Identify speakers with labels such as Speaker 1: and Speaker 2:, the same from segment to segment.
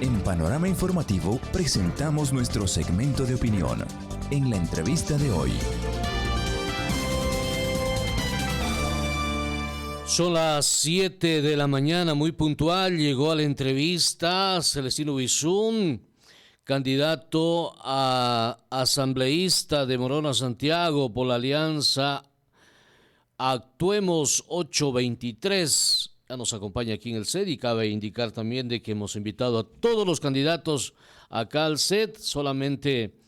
Speaker 1: En Panorama Informativo presentamos nuestro segmento de opinión. En la entrevista de hoy.
Speaker 2: Son las 7 de la mañana, muy puntual. Llegó a la entrevista Celestino Huizún, candidato a asambleísta de Morona Santiago por la alianza Actuemos 823. Ya nos acompaña aquí en el set y cabe indicar también de que hemos invitado a todos los candidatos acá al set, solamente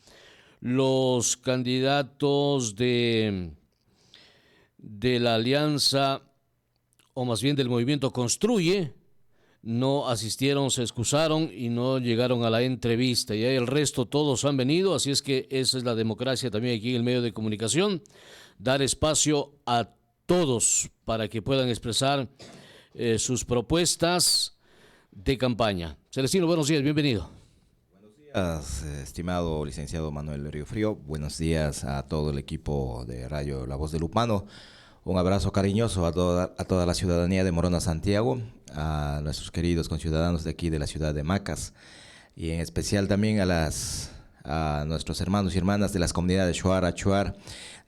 Speaker 2: los candidatos de la alianza, o más bien del movimiento Construye, no asistieron, se excusaron y no llegaron a la entrevista. Y ahí el resto todos han venido, así es que esa es la democracia también aquí en el medio de comunicación, dar espacio a todos para que puedan expresar sus propuestas de campaña. Celestino, buenos días, bienvenido.
Speaker 3: Buenos días, estimado licenciado Manuel Riofrío. Buenos días a todo el equipo de Radio La Voz de Lupano. Un abrazo cariñoso a toda la ciudadanía de Morona Santiago, a nuestros queridos conciudadanos de aquí de la ciudad de Macas, y en especial también a nuestros hermanos y hermanas de las comunidades Shuar, Achuar,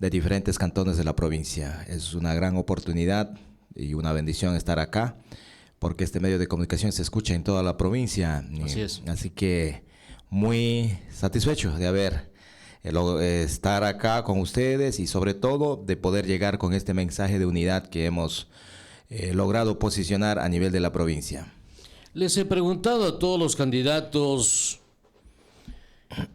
Speaker 3: de diferentes cantones de la provincia. Es una gran oportunidad y una bendición estar acá, porque este medio de comunicación se escucha en toda la provincia.
Speaker 2: Así es.
Speaker 3: Así que muy satisfecho de estar acá con ustedes y sobre todo de poder llegar con este mensaje de unidad que hemos logrado posicionar a nivel de la provincia.
Speaker 2: Les he preguntado a todos los candidatos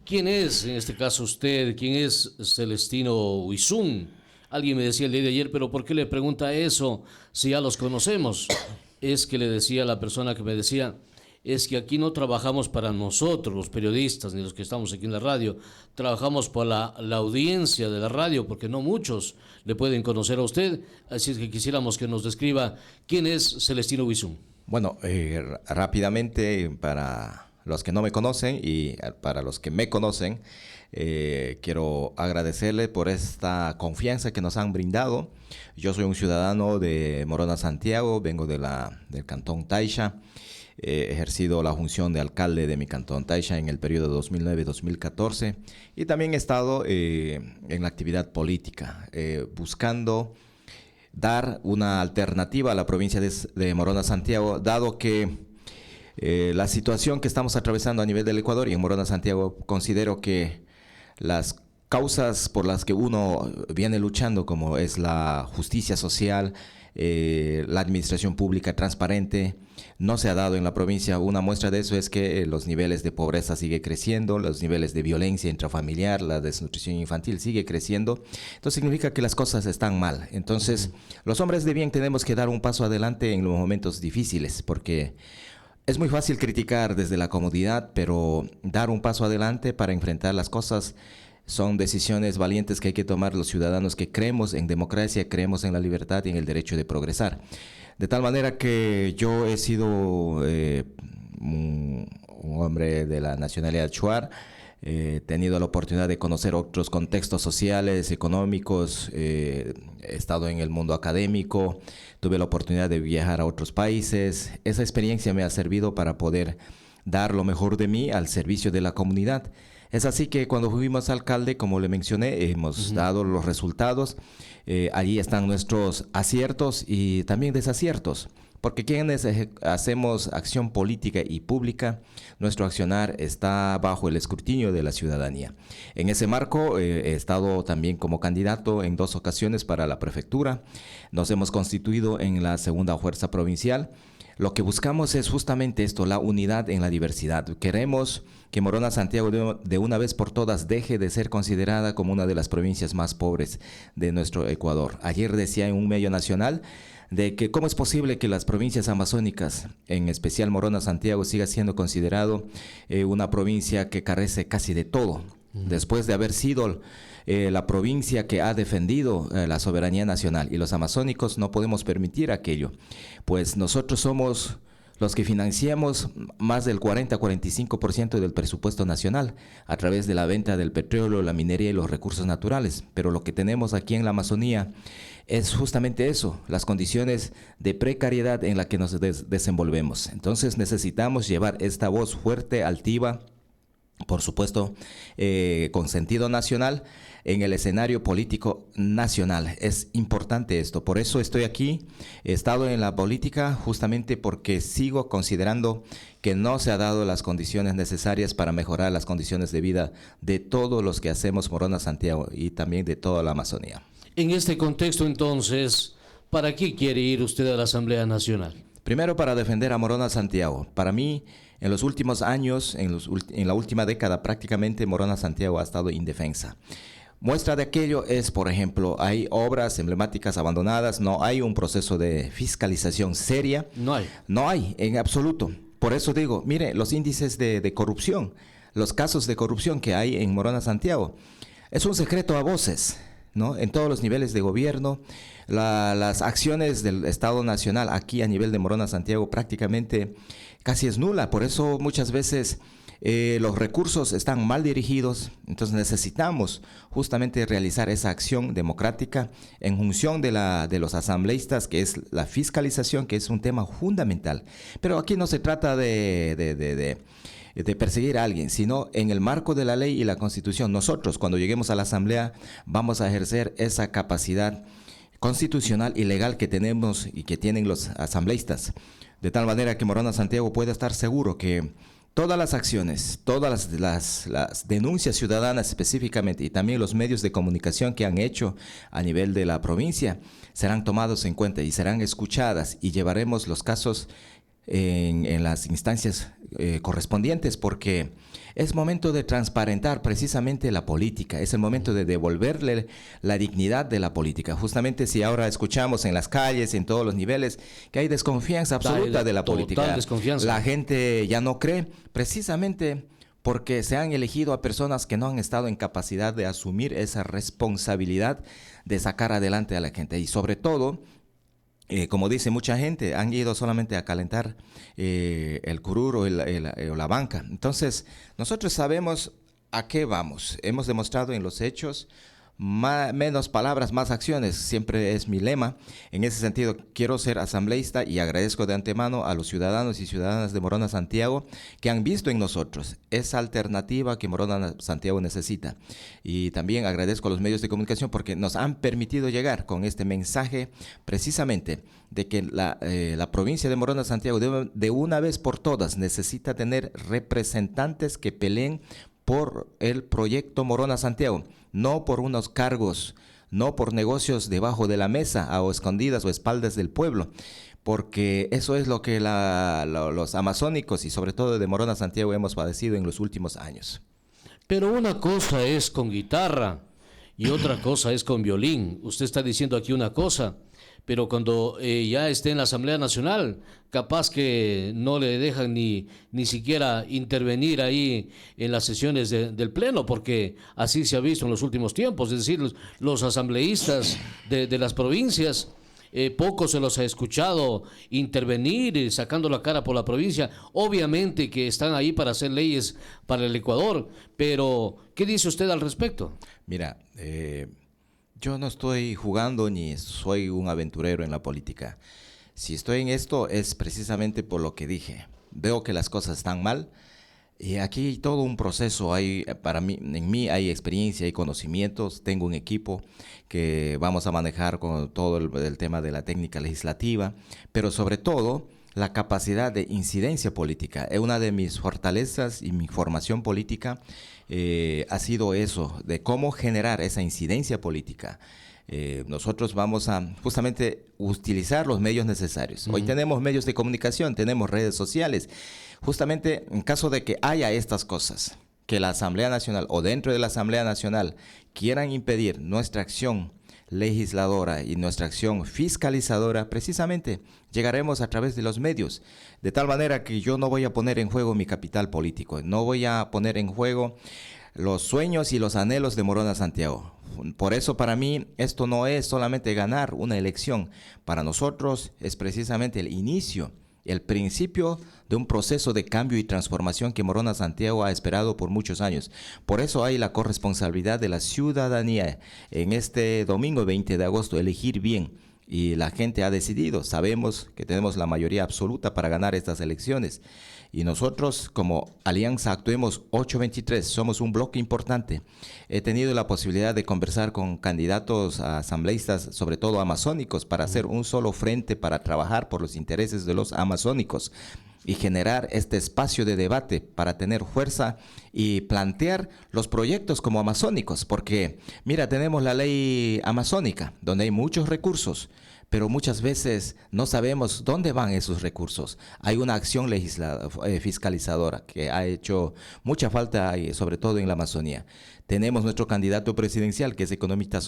Speaker 2: quién es, en este caso usted, quién es Celestino Huizún. Alguien me decía el día de ayer, pero ¿por qué le pregunta eso si ya los conocemos? Es que le decía a la persona que me decía, es que aquí no trabajamos para nosotros, los periodistas, ni los que estamos aquí en la radio, trabajamos para la audiencia de la radio, porque no muchos le pueden conocer a usted, así es que quisiéramos que nos describa quién es Celestino Huizún.
Speaker 3: Bueno, rápidamente, para los que no me conocen y para los que me conocen, quiero agradecerle por esta confianza que nos han brindado. Yo soy un ciudadano de Morona Santiago, vengo del cantón Taisha. He ejercido la función de alcalde de mi cantón Taisha en el periodo 2009-2014 y también he estado en la actividad política, buscando dar una alternativa a la provincia de Morona Santiago, dado que la situación que estamos atravesando a nivel del Ecuador y en Morona Santiago, considero que las causas por las que uno viene luchando, como es la justicia social, la administración pública transparente, no se ha dado en la provincia. Una muestra de eso es que los niveles de pobreza sigue creciendo, los niveles de violencia intrafamiliar, la desnutrición infantil sigue creciendo. Entonces significa que las cosas están mal. Entonces los hombres de bien tenemos que dar un paso adelante en los momentos difíciles, porque es muy fácil criticar desde la comodidad, pero dar un paso adelante para enfrentar las cosas son decisiones valientes que hay que tomar los ciudadanos que creemos en democracia, creemos en la libertad y en el derecho de progresar. De tal manera que yo he sido un hombre de la nacionalidad Shuar, he tenido la oportunidad de conocer otros contextos sociales, económicos, he estado en el mundo académico, tuve la oportunidad de viajar a otros países. Esa experiencia me ha servido para poder dar lo mejor de mí al servicio de la comunidad. Es así que cuando fuimos alcalde, como le mencioné, hemos dado los resultados. Allí están nuestros aciertos y también desaciertos, porque quienes hacemos acción política y pública, nuestro accionar está bajo el escrutinio de la ciudadanía. En ese marco he estado también como candidato en 2 ocasiones para la prefectura. Nos hemos constituido en la segunda fuerza provincial. Lo que buscamos es justamente esto, la unidad en la diversidad. Queremos que Morona Santiago de una vez por todas deje de ser considerada como una de las provincias más pobres de nuestro Ecuador. Ayer decía en un medio nacional de que cómo es posible que las provincias amazónicas, en especial Morona Santiago, siga siendo considerado una provincia que carece casi de todo, después de haber sido la provincia que ha defendido la soberanía nacional, y los amazónicos no podemos permitir aquello, pues nosotros somos los que financiamos más del 40-45% del presupuesto nacional a través de la venta del petróleo, la minería y los recursos naturales. Pero lo que tenemos aquí en la Amazonía es justamente eso, las condiciones de precariedad en las que nos desenvolvemos. Entonces necesitamos llevar esta voz fuerte, altiva, por supuesto, con sentido nacional, en el escenario político nacional. Es importante esto, por eso estoy aquí, he estado en la política justamente porque sigo considerando que no se han dado las condiciones necesarias para mejorar las condiciones de vida de todos los que hacemos Morona Santiago y también de toda la Amazonía.
Speaker 2: En este contexto, entonces, ¿para qué quiere ir usted a la Asamblea Nacional?
Speaker 3: Primero, para defender a Morona Santiago. Para mí, en los últimos años, en la última década, prácticamente Morona Santiago ha estado indefensa. Muestra de aquello es, por ejemplo, hay obras emblemáticas abandonadas, no hay un proceso de fiscalización seria.
Speaker 2: No hay.
Speaker 3: No hay, en absoluto. Por eso digo, mire, los índices de corrupción, los casos de corrupción que hay en Morona Santiago, es un secreto a voces, ¿no? En todos los niveles de gobierno, las acciones del Estado Nacional aquí a nivel de Morona Santiago prácticamente casi es nula. Por eso muchas veces los recursos están mal dirigidos, entonces necesitamos justamente realizar esa acción democrática en función de los asambleístas, que es la fiscalización, que es un tema fundamental. Pero aquí no se trata de perseguir a alguien, sino en el marco de la ley y la Constitución. Nosotros, cuando lleguemos a la Asamblea, vamos a ejercer esa capacidad constitucional y legal que tenemos y que tienen los asambleístas, de tal manera que Morona Santiago pueda estar seguro que todas las acciones, todas las denuncias ciudadanas específicamente y también los medios de comunicación que han hecho a nivel de la provincia serán tomados en cuenta y serán escuchadas, y llevaremos los casos en las instancias correspondientes, porque es momento de transparentar precisamente la política, es el momento de devolverle la dignidad de la política. Justamente si ahora escuchamos en las calles, en todos los niveles, que hay desconfianza absoluta de la política,
Speaker 2: desconfianza.
Speaker 3: La gente ya no cree, precisamente porque se han elegido a personas que no han estado en capacidad de asumir esa responsabilidad de sacar adelante a la gente, y sobre todo, como dice mucha gente, han ido solamente a calentar el curul o la banca. Entonces, nosotros sabemos a qué vamos. Hemos demostrado en los hechos, menos palabras, más acciones. Siempre es mi lema. En ese sentido, quiero ser asambleísta y agradezco de antemano a los ciudadanos y ciudadanas de Morona Santiago que han visto en nosotros esa alternativa que Morona Santiago necesita. Y también agradezco a los medios de comunicación porque nos han permitido llegar con este mensaje precisamente de que la provincia de Morona Santiago de una vez por todas necesita tener representantes que peleen por el proyecto Morona Santiago, no por unos cargos, no por negocios debajo de la mesa o escondidas o espaldas del pueblo, porque eso es lo que los amazónicos y sobre todo de Morona Santiago hemos padecido en los últimos años.
Speaker 2: Pero una cosa es con guitarra y otra cosa es con violín. Usted está diciendo aquí una cosa, pero cuando ya esté en la Asamblea Nacional, capaz que no le dejan ni siquiera intervenir ahí en las sesiones del Pleno, porque así se ha visto en los últimos tiempos. Es decir, los asambleístas de las provincias, poco se los ha escuchado intervenir, sacando la cara por la provincia. Obviamente que están ahí para hacer leyes para el Ecuador, pero ¿qué dice usted al respecto?
Speaker 3: Mira, yo no estoy jugando ni soy un aventurero en la política. Si estoy en esto es precisamente por lo que dije. Veo que las cosas están mal y aquí hay todo un proceso. Para mí, en mí hay experiencia, hay conocimientos, tengo un equipo que vamos a manejar con todo el tema de la técnica legislativa, pero sobre todo la capacidad de incidencia política. Es una de mis fortalezas y mi formación política ha sido eso, de cómo generar esa incidencia política. Nosotros vamos a justamente utilizar los medios necesarios. Hoy tenemos medios de comunicación, tenemos redes sociales. Justamente en caso de que haya estas cosas, que la Asamblea Nacional o dentro de la Asamblea Nacional quieran impedir nuestra acción legisladora y nuestra acción fiscalizadora, precisamente llegaremos a través de los medios, de tal manera que yo no voy a poner en juego mi capital político, no voy a poner en juego los sueños y los anhelos de Morona Santiago. Por eso para mí esto no es solamente ganar una elección, para nosotros es precisamente el inicio el principio de un proceso de cambio y transformación que Morona Santiago ha esperado por muchos años. Por eso hay la corresponsabilidad de la ciudadanía en este domingo 20 de agosto, elegir bien. Y la gente ha decidido, sabemos que tenemos la mayoría absoluta para ganar estas elecciones. Y nosotros como Alianza Actuemos 823 somos un bloque importante. He tenido la posibilidad de conversar con candidatos a asambleístas, sobre todo amazónicos, para hacer un solo frente para trabajar por los intereses de los amazónicos y generar este espacio de debate para tener fuerza y plantear los proyectos como amazónicos. Porque, mira, tenemos la ley amazónica, donde hay muchos recursos, pero muchas veces no sabemos dónde van esos recursos. Hay una acción fiscalizadora que ha hecho mucha falta, sobre todo en la Amazonía. Tenemos nuestro candidato presidencial, que es economista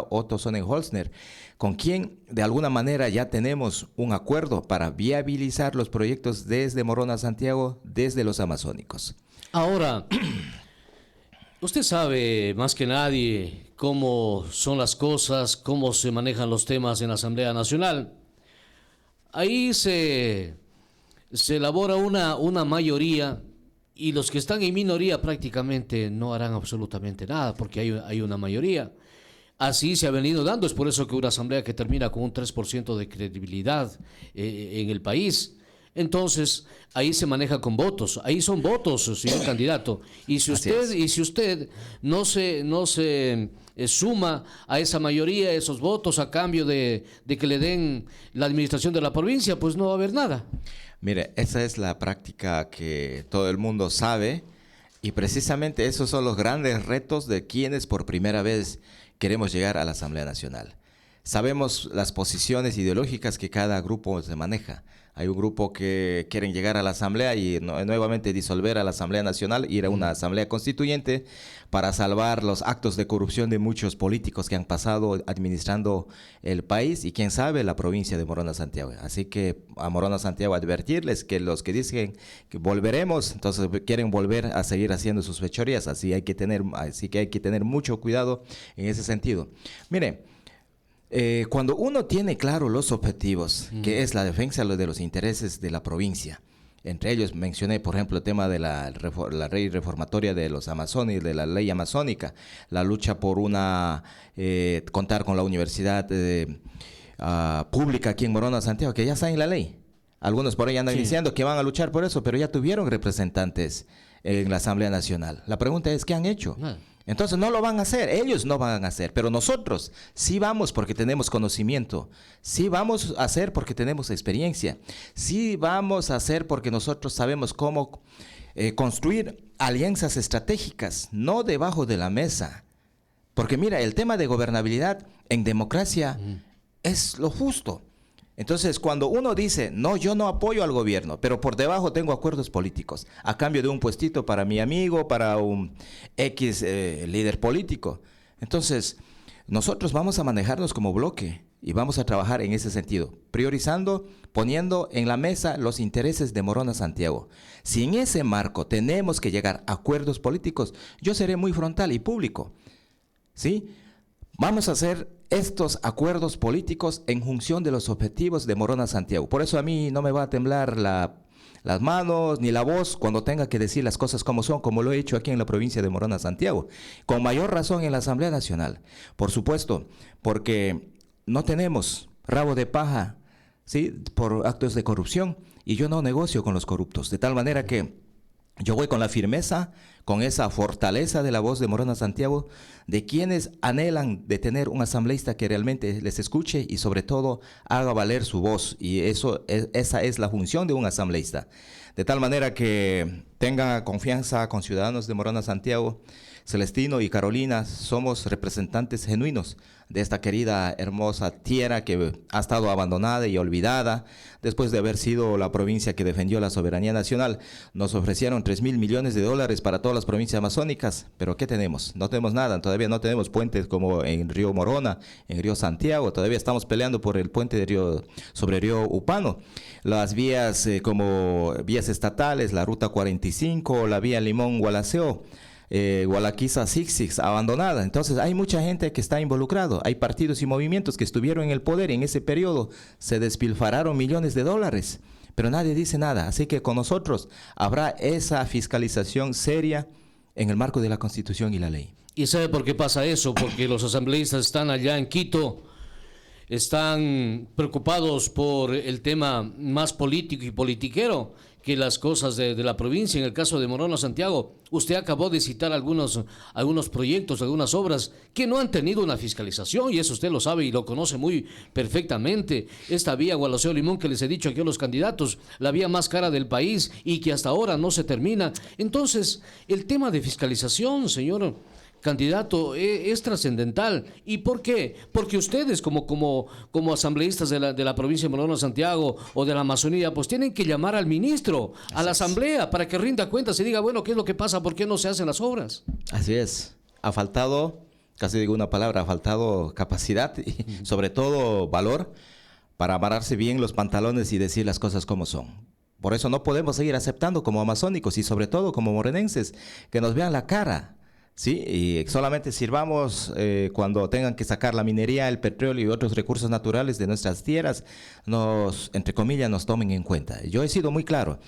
Speaker 3: Otto Sonnenholzner, con quien de alguna manera ya tenemos un acuerdo para viabilizar los proyectos desde Morona Santiago, desde los amazónicos.
Speaker 2: Ahora, usted sabe más que nadie cómo son las cosas, cómo se manejan los temas en la Asamblea Nacional. Ahí se elabora una mayoría y los que están en minoría prácticamente no harán absolutamente nada porque hay una mayoría. Así se ha venido dando, es por eso que una asamblea que termina con un 3% de credibilidad en el país. Entonces, ahí se maneja con votos, ahí son votos, señor candidato. Y si usted no se suma a esa mayoría, esos votos a cambio de que le den la administración de la provincia, pues no va a haber nada.
Speaker 3: Mire, esa es la práctica que todo el mundo sabe y precisamente esos son los grandes retos de quienes por primera vez queremos llegar a la Asamblea Nacional. Sabemos las posiciones ideológicas que cada grupo se maneja. Hay un grupo que quieren llegar a la Asamblea y nuevamente disolver a la Asamblea Nacional, ir a una Asamblea Constituyente para salvar los actos de corrupción de muchos políticos que han pasado administrando el país y quién sabe la provincia de Morona Santiago. Así que a Morona Santiago advertirles que los que dicen que volveremos, entonces quieren volver a seguir haciendo sus fechorías. Así que hay que tener mucho cuidado en ese sentido. Mire, cuando uno tiene claro los objetivos, que es la defensa de los intereses de la provincia, entre ellos mencioné, por ejemplo, el tema de la ley reformatoria de los amazones, de la ley amazónica, la lucha por contar con la universidad pública aquí en Morona, Santiago, que ya está en la ley. Algunos por ahí andan diciendo que van a luchar por eso, pero ya tuvieron representantes en la Asamblea Nacional. La pregunta es, ¿qué han hecho? Entonces no lo van a hacer, ellos no van a hacer, pero nosotros sí vamos porque tenemos conocimiento, sí vamos a hacer porque tenemos experiencia, sí vamos a hacer porque nosotros sabemos cómo construir alianzas estratégicas, no debajo de la mesa. Porque mira, el tema de gobernabilidad en democracia es lo justo. Entonces, cuando uno dice, no, yo no apoyo al gobierno, pero por debajo tengo acuerdos políticos, a cambio de un puestito para mi amigo, para un X líder político. Entonces, nosotros vamos a manejarnos como bloque y vamos a trabajar en ese sentido, priorizando, poniendo en la mesa los intereses de Morona Santiago. Si en ese marco tenemos que llegar a acuerdos políticos, yo seré muy frontal y público, ¿sí? Vamos a hacer estos acuerdos políticos en función de los objetivos de Morona Santiago. Por eso a mí no me va a temblar las manos ni la voz cuando tenga que decir las cosas como son, como lo he hecho aquí en la provincia de Morona Santiago. Con mayor razón en la Asamblea Nacional. Por supuesto, porque no tenemos rabo de paja, ¿sí?, por actos de corrupción y yo no negocio con los corruptos. De tal manera que yo voy con la firmeza, con esa fortaleza de la voz de Morona Santiago, de quienes anhelan de tener un asambleísta que realmente les escuche y sobre todo haga valer su voz. Y esa es la función de un asambleísta. De tal manera que tengan confianza con ciudadanos de Morona Santiago. Celestino y Carolina somos representantes genuinos de esta querida, hermosa tierra que ha estado abandonada y olvidada después de haber sido la provincia que defendió la soberanía nacional. Nos ofrecieron $3,000 millones para todas las provincias amazónicas, pero ¿qué tenemos? No tenemos nada, todavía no tenemos puentes como en Río Morona, en Río Santiago, todavía estamos peleando por el puente sobre Río Upano. Las vías como vías estatales, la Ruta 45, la vía Limón-Gualaceo, Gualaquiza Six abandonada. Entonces hay mucha gente que está involucrado. Hay partidos y movimientos que estuvieron en el poder y en ese periodo se despilfarraron millones de dólares, pero nadie dice nada. Así que con nosotros habrá esa fiscalización seria en el marco de la Constitución y la ley.
Speaker 2: ¿Y sabe por qué pasa eso? Porque los asambleístas están allá en Quito, están preocupados por el tema más político y politiquero que las cosas de la provincia. En el caso de Morona Santiago, usted acabó de citar algunos proyectos, algunas obras que no han tenido una fiscalización, y eso usted lo sabe y lo conoce muy perfectamente. Esta vía Gualaceo Limón que les he dicho aquí a los candidatos, la vía más cara del país y que hasta ahora no se termina. Entonces, el tema de fiscalización, señor candidato, es trascendental. ¿Y por qué? Porque ustedes como asambleístas de la provincia de Morona Santiago o de la Amazonía, pues tienen que llamar al ministro, a la asamblea, para que rinda cuentas y diga, bueno, ¿qué es lo que pasa? ¿Por qué no se hacen las obras?
Speaker 3: Así es. Ha faltado, casi digo una palabra, ha faltado capacidad y sobre todo valor para amarrarse bien los pantalones y decir las cosas como son. Por eso no podemos seguir aceptando como amazónicos y sobre todo como morenenses que nos vean la cara. Sí, y solamente sirvamos cuando tengan que sacar la minería, el petróleo y otros recursos naturales de nuestras tierras, entre comillas, nos tomen en cuenta. Yo he sido muy claro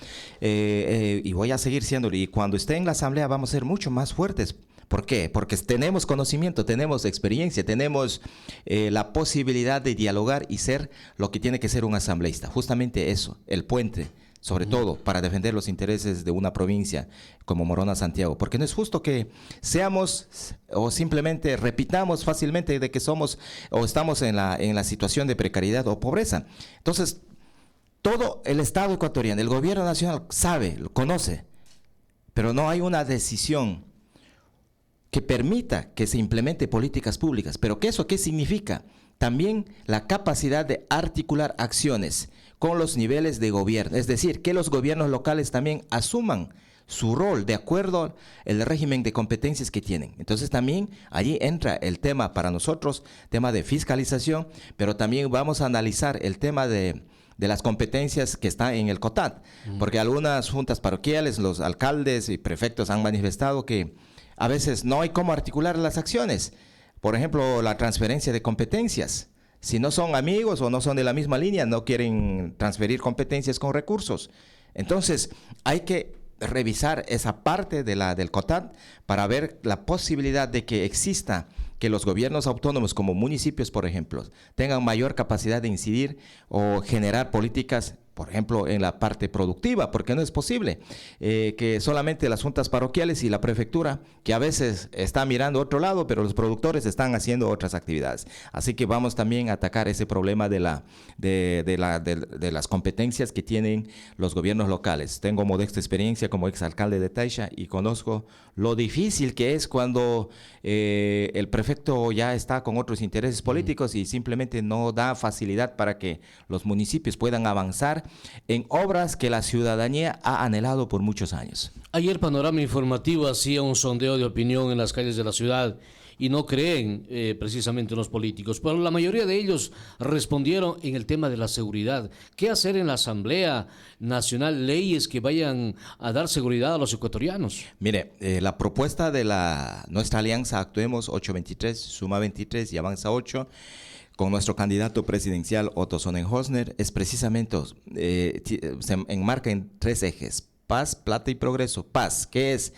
Speaker 3: y voy a seguir siéndolo. Y cuando esté en la asamblea vamos a ser mucho más fuertes. ¿Por qué? Porque tenemos conocimiento, tenemos experiencia, tenemos la posibilidad de dialogar y ser lo que tiene que ser un asambleísta. Justamente eso, el puente. Sobre todo para defender los intereses de una provincia como Morona Santiago, porque no es justo que seamos o simplemente repitamos fácilmente de que somos o estamos en la situación de precariedad o pobreza. Entonces, todo el Estado ecuatoriano, el gobierno nacional sabe, lo conoce, pero no hay una decisión que permita que se implemente políticas públicas. ¿Pero qué significa? También la capacidad de articular acciones con los niveles de gobierno, es decir, que los gobiernos locales también asuman su rol de acuerdo al régimen de competencias que tienen. Entonces también allí entra el tema para nosotros, tema de fiscalización, pero también vamos a analizar el tema de las competencias que están en el COTAD, porque algunas juntas parroquiales, los alcaldes y prefectos han manifestado que a veces no hay cómo articular las acciones. Por ejemplo, la transferencia de competencias. Si no son amigos o no son de la misma línea, no quieren transferir competencias con recursos. Entonces, hay que revisar esa parte del COTAD para ver la posibilidad de que exista, que los gobiernos autónomos como municipios, por ejemplo, tengan mayor capacidad de incidir o generar políticas, por ejemplo, en la parte productiva, porque no es posible que solamente las juntas parroquiales y la prefectura, que a veces está mirando a otro lado, pero los productores están haciendo otras actividades. Así que vamos también a atacar ese problema de las competencias que tienen los gobiernos locales. Tengo modesta experiencia como exalcalde de Taisha y conozco lo difícil que es cuando el prefecto ya está con otros intereses políticos y simplemente no da facilidad para que los municipios puedan avanzar en obras que la ciudadanía ha anhelado por muchos años.
Speaker 2: Ayer Panorama Informativo hacía un sondeo de opinión en las calles de la ciudad y no creen precisamente en los políticos, pero la mayoría de ellos respondieron en el tema de la seguridad. ¿Qué hacer en la Asamblea Nacional? Leyes que vayan a dar seguridad a los ecuatorianos.
Speaker 3: Mire, la propuesta de nuestra alianza Actuemos 823, Suma 23 y Avanza 8, con nuestro candidato presidencial Otto Sonnenhorstner, es precisamente, se enmarca en 3 ejes: paz, plata y progreso. Paz, ¿qué es?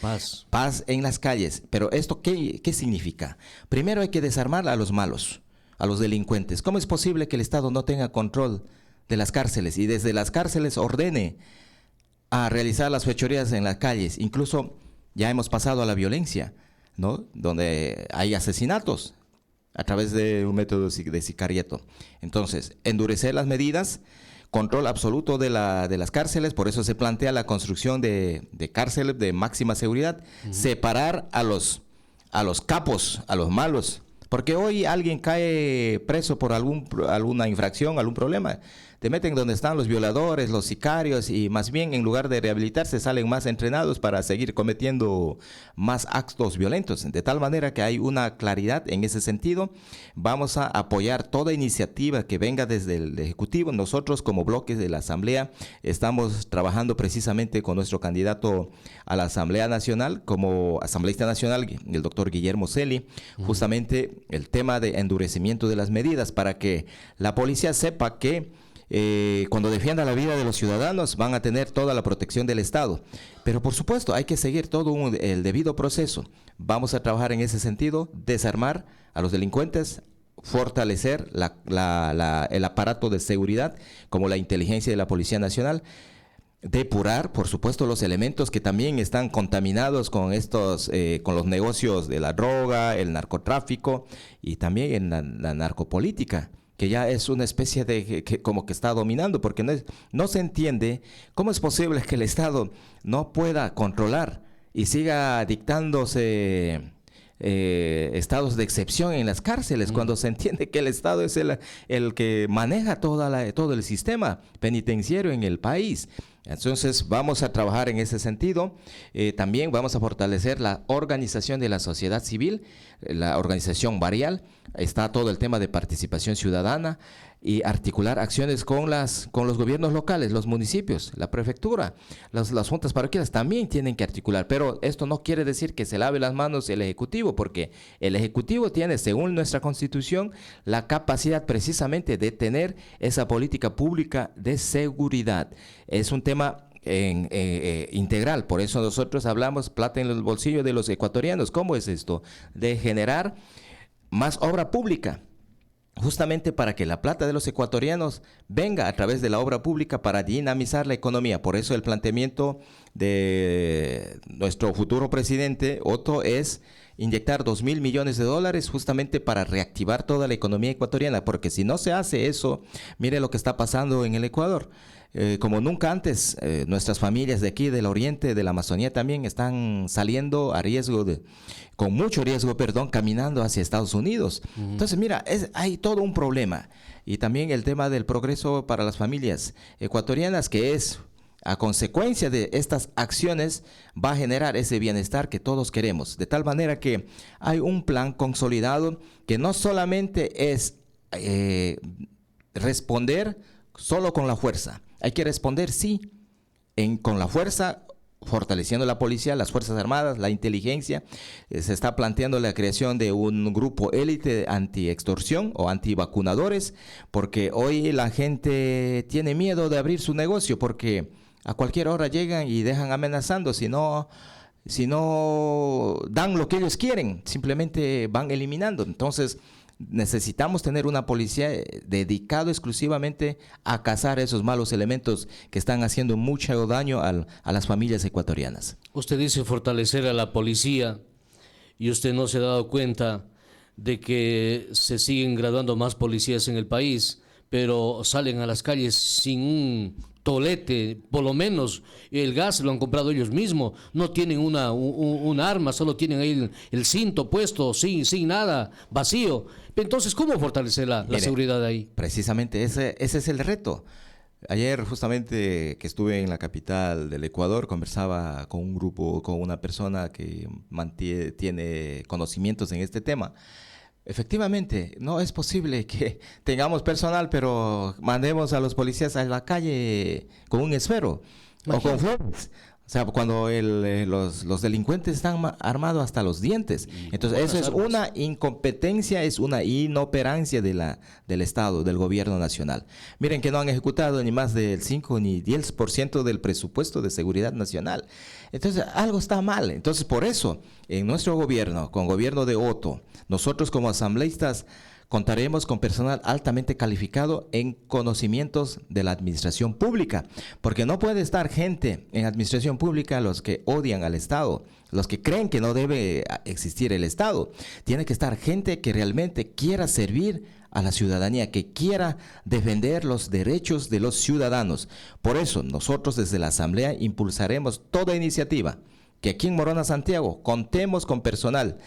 Speaker 3: Paz en las calles. Pero ¿esto qué significa? Primero hay que desarmar a los malos, a los delincuentes. ¿Cómo es posible que el Estado no tenga control de las cárceles y desde las cárceles ordene a realizar las fechorías en las calles? Incluso ya hemos pasado a la violencia, ¿no? Donde hay asesinatos a través de un método de sicariato. Entonces, endurecer las medidas, control absoluto de las cárceles, por eso se plantea la construcción de cárceles de máxima seguridad, separar a los capos, a los malos, porque hoy alguien cae preso por alguna infracción, algún problema, te meten donde están los violadores, los sicarios, y más bien en lugar de rehabilitarse salen más entrenados para seguir cometiendo más actos violentos. De tal manera que hay una claridad en ese sentido. Vamos a apoyar toda iniciativa que venga desde el Ejecutivo. Nosotros como bloques de la Asamblea estamos trabajando precisamente con nuestro candidato a la Asamblea Nacional como asambleísta nacional, el doctor Guillermo Celi, justamente el tema de endurecimiento de las medidas para que la policía sepa que cuando defienda la vida de los ciudadanos van a tener toda la protección del Estado. Pero por supuesto hay que seguir todo el debido proceso. Vamos a trabajar en ese sentido, desarmar a los delincuentes, fortalecer el aparato de seguridad como la inteligencia de la Policía Nacional, depurar, por supuesto, los elementos que también están contaminados con con los negocios de la droga, el narcotráfico y también en la narcopolítica, que ya es una especie de que como que está dominando, porque no se entiende cómo es posible que el Estado no pueda controlar y siga dictándose estados de excepción en las cárceles, cuando se entiende que el Estado es el que maneja todo el sistema penitenciario en el país. Entonces vamos a trabajar en ese sentido. También vamos a fortalecer la organización de la sociedad civil, la organización barrial. Está todo el tema de participación ciudadana y articular acciones con los gobiernos locales, los municipios, la prefectura, las juntas parroquiales también tienen que articular. Pero esto no quiere decir que se lave las manos el Ejecutivo, porque el Ejecutivo tiene, según nuestra Constitución, la capacidad precisamente de tener esa política pública de seguridad. Es un tema integral, por eso nosotros hablamos plata en el bolsillo de los ecuatorianos. ¿Cómo es esto? De generar más obra pública, justamente para que la plata de los ecuatorianos venga a través de la obra pública para dinamizar la economía. Por eso el planteamiento de nuestro futuro presidente, Otto, es inyectar $2,000 millones justamente para reactivar toda la economía ecuatoriana, porque si no se hace eso, mire lo que está pasando en el Ecuador. Como nunca antes, nuestras familias de aquí, del oriente, de la Amazonía también están saliendo con mucho riesgo, caminando hacia Estados Unidos. Entonces, mira, hay todo un problema. Y también el tema del progreso para las familias ecuatorianas, que es, a consecuencia de estas acciones, va a generar ese bienestar que todos queremos. De tal manera que hay un plan consolidado que no solamente es responder solo con la fuerza. Hay que responder, sí, con la fuerza, fortaleciendo la policía, las Fuerzas Armadas, la inteligencia. Se está planteando la creación de un grupo élite anti-extorsión o anti-vacunadores, porque hoy la gente tiene miedo de abrir su negocio, porque a cualquier hora llegan y dejan amenazando. Si no dan lo que ellos quieren, simplemente van eliminando. Entonces, necesitamos tener una policía dedicada exclusivamente a cazar esos malos elementos que están haciendo mucho daño a las familias ecuatorianas.
Speaker 2: Usted dice fortalecer a la policía y usted no se ha dado cuenta de que se siguen graduando más policías en el país, pero salen a las calles sin un tolete, por lo menos el gas lo han comprado ellos mismos, no tienen un arma, solo tienen ahí el cinto puesto, sin nada, vacío. Entonces, ¿cómo fortalecer la seguridad ahí?
Speaker 3: Precisamente ese es el reto. Ayer, justamente, que estuve en la capital del Ecuador, conversaba con un grupo, con una persona que tiene conocimientos en este tema. Efectivamente, no es posible que tengamos personal, pero mandemos a los policías a la calle con un esfero o con flores. O sea, cuando los delincuentes están armados hasta los dientes. Entonces, eso es una incompetencia, es una inoperancia del Estado, del gobierno nacional. Miren que no han ejecutado ni más del 5 ni 10% del presupuesto de seguridad nacional. Entonces, algo está mal. Entonces, por eso, en nuestro gobierno, con gobierno de Otto, nosotros como asambleístas contaremos con personal altamente calificado en conocimientos de la administración pública, porque no puede estar gente en administración pública los que odian al Estado, los que creen que no debe existir el Estado. Tiene que estar gente que realmente quiera servir a la ciudadanía, que quiera defender los derechos de los ciudadanos. Por eso, nosotros desde la Asamblea impulsaremos toda iniciativa que aquí en Morona, Santiago, contemos con personal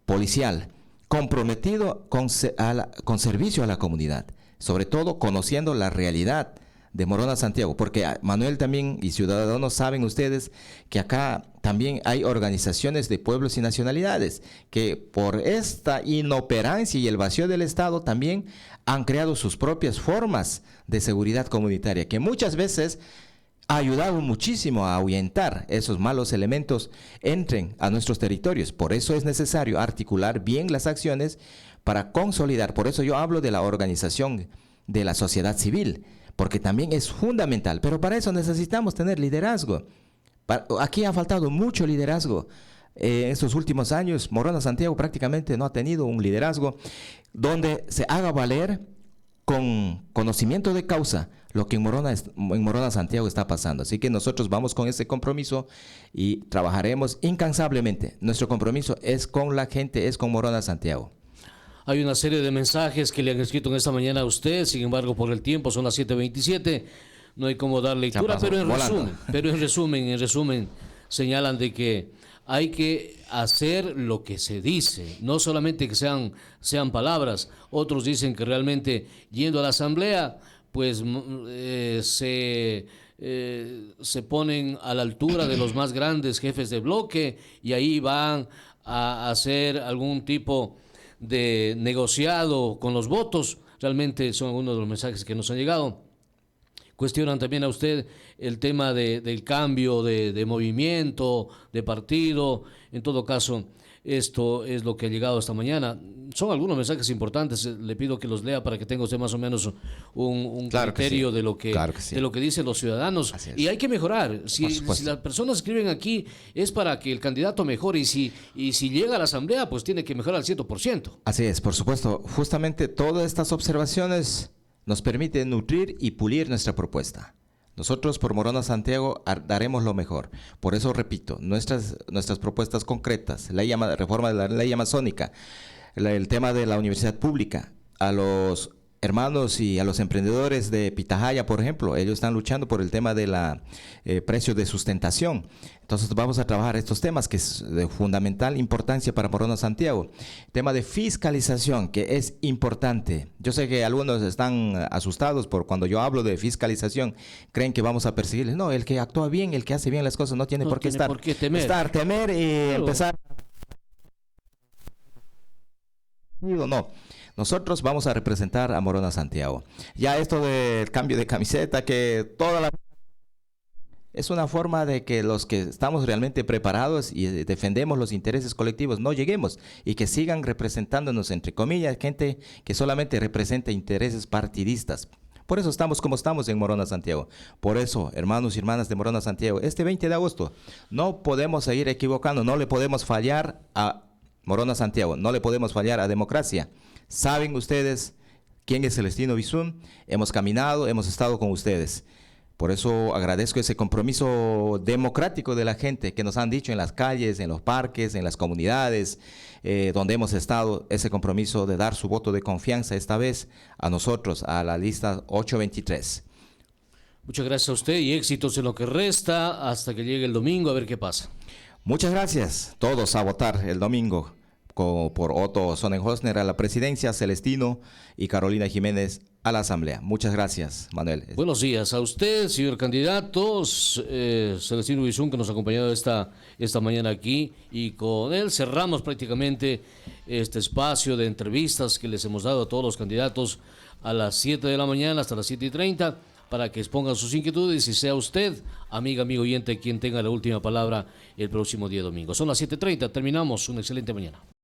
Speaker 3: policial comprometido con servicio a la comunidad, sobre todo conociendo la realidad de Morona Santiago, porque Manuel también y ciudadanos saben ustedes que acá también hay organizaciones de pueblos y nacionalidades que por esta inoperancia y el vacío del Estado también han creado sus propias formas de seguridad comunitaria, que muchas veces ha ayudado muchísimo a ahuyentar esos malos elementos entren a nuestros territorios. Por eso es necesario articular bien las acciones para consolidar. Por eso yo hablo de la organización de la sociedad civil, porque también es fundamental, pero para eso necesitamos tener liderazgo. Aquí ha faltado mucho liderazgo. En estos últimos años, Morona Santiago prácticamente no ha tenido un liderazgo donde se haga valer con conocimiento de causa lo que en Morona Santiago está pasando. Así que nosotros vamos con ese compromiso y trabajaremos incansablemente. Nuestro compromiso es con la gente, es con Morona Santiago.
Speaker 2: Hay una serie de mensajes que le han escrito en esta mañana a usted, sin embargo, por el tiempo, son las 7:27, no hay cómo dar lectura, pero en resumen, señalan de que hay que hacer lo que se dice, no solamente que sean palabras. Otros dicen que realmente yendo a la asamblea, pues se ponen a la altura de los más grandes jefes de bloque y ahí van a hacer algún tipo de negociado con los votos. Realmente son algunos de los mensajes que nos han llegado. Cuestionan también a usted el tema del cambio de movimiento, de partido. En todo caso, esto es lo que ha llegado esta mañana. Son algunos mensajes importantes. Le pido que los lea para que tenga usted más o menos un criterio de lo que dicen los ciudadanos. Y hay que mejorar. Si las personas escriben aquí es para que el candidato mejore. Y si llega a la asamblea, pues tiene que mejorar al 100%.
Speaker 3: Así es, por supuesto. Justamente todas estas observaciones nos permiten nutrir y pulir nuestra propuesta. Nosotros por Morona Santiago daremos lo mejor. Por eso repito, nuestras propuestas concretas, reforma de la ley amazónica, el tema de la universidad pública, a los hermanos y a los emprendedores de Pitahaya, por ejemplo, ellos están luchando por el tema de la precio de sustentación. Entonces vamos a trabajar estos temas que es de fundamental importancia para Morona Santiago. Tema de fiscalización, que es importante. Yo sé que algunos están asustados por cuando yo hablo de fiscalización, creen que vamos a perseguirles. No, el que actúa bien, el que hace bien las cosas no tiene por qué temer y empezar. No. Nosotros vamos a representar a Morona Santiago. Ya esto del cambio de camiseta, que es una forma de que los que estamos realmente preparados y defendemos los intereses colectivos no lleguemos y que sigan representándonos, entre comillas, gente que solamente representa intereses partidistas. Por eso estamos como estamos en Morona Santiago. Por eso, hermanos y hermanas de Morona Santiago, este 20 de agosto no podemos seguir equivocando, no le podemos fallar a Morona Santiago, no le podemos fallar a democracia. Saben ustedes quién es Celestino Bizum, hemos caminado, hemos estado con ustedes. Por eso agradezco ese compromiso democrático de la gente que nos han dicho en las calles, en los parques, en las comunidades, donde hemos estado, ese compromiso de dar su voto de confianza esta vez a nosotros, a la lista 823.
Speaker 2: Muchas gracias a usted y éxitos en lo que resta hasta que llegue el domingo, a ver qué pasa.
Speaker 3: Muchas gracias, todos a votar el domingo por Otto Sonnenhosner a la presidencia, Celestino y Carolina Jiménez a la asamblea. Muchas gracias, Manuel.
Speaker 2: Buenos días a usted, señor candidato, Celestino Bizum, que nos ha acompañado esta mañana aquí, y con él cerramos prácticamente este espacio de entrevistas que les hemos dado a todos los candidatos a las 7 de la mañana hasta las 7:30, para que expongan sus inquietudes y sea usted, amigo oyente, quien tenga la última palabra el próximo día domingo. Son las 7:30, terminamos, una excelente mañana.